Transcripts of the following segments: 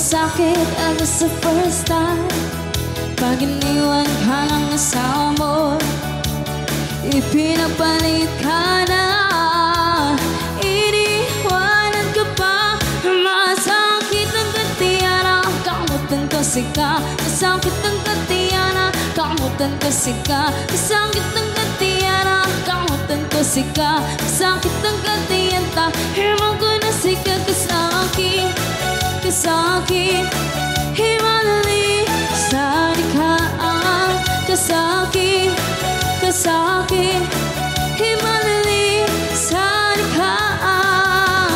Masakit ang sa first time pag iniwan ka ng asawa mo, ipinagpalit ka na, iniwanan ka pa. Masakit ang katiyana, kamutan kasi ka. Masakit ang katiyana, kamutan kasi ka. Masakit ang katiyana, kamutan kasi ka. Masakit ang katiyanta, hirman ko na sika kasaki, kasaki. Himalali sa likaan, kasaki, kasaki. Himalali sa likaan.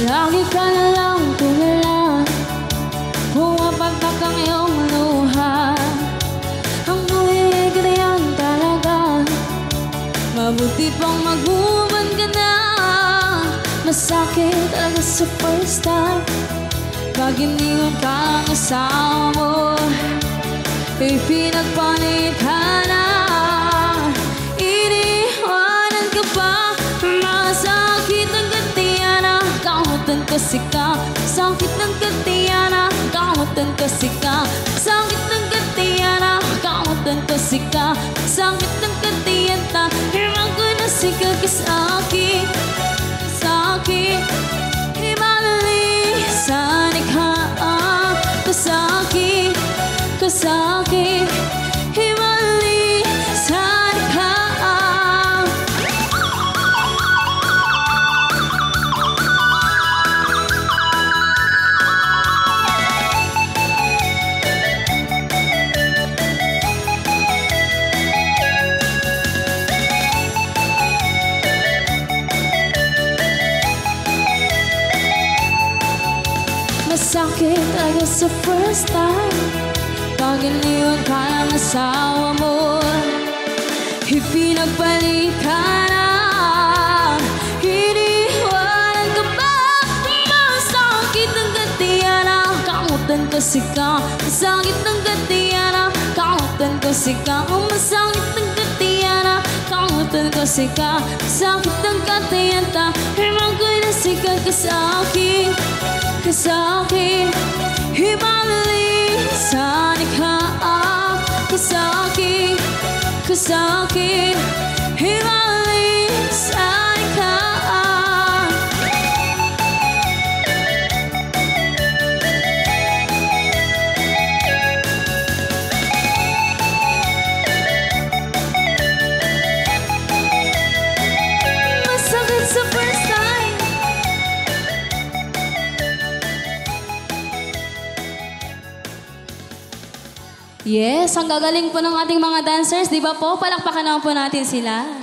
Lagi ka na lang tumila, pumapagtak ang iyong luha. Ang buhay ganyan talaga, mabuti pang mag-uman ka na. Masakit ang sa first time pag iniwan ka ang asawa mo, ipinagpalit ka na, iniwanan ka pa. Masakit ang katiyana, kamutan kasi ka. Sakit ng katiyana, kamutan kasi ka. Sakit ng katiyana, kamutan kasi ka. Sakit ng katiyanta, hirman ko na sika kasaki, kasaki. Himalali sa likaan, kasaki, kasaki. Himalali sa likaan. Masakit agad sa first time pag iniwan ka ng asawa mo, ipinagpalit ka na, iniwanan ka pa. Masakit ang katiyana, kamutan kasi ka. Masakit ang katiyana, kamutan kasi ka. Masakit ang katiyana, kamutan kasi ka. Masakit ang katiyanta, hirman ko na sika kasaki, kasaki. Himalali sa likaan, kasaki, kasaki. Himalali sa likaan. Masakit sa first time. Yes, ang gagaling po ng ating mga dancers, di ba po? Palakpakan naman po natin sila.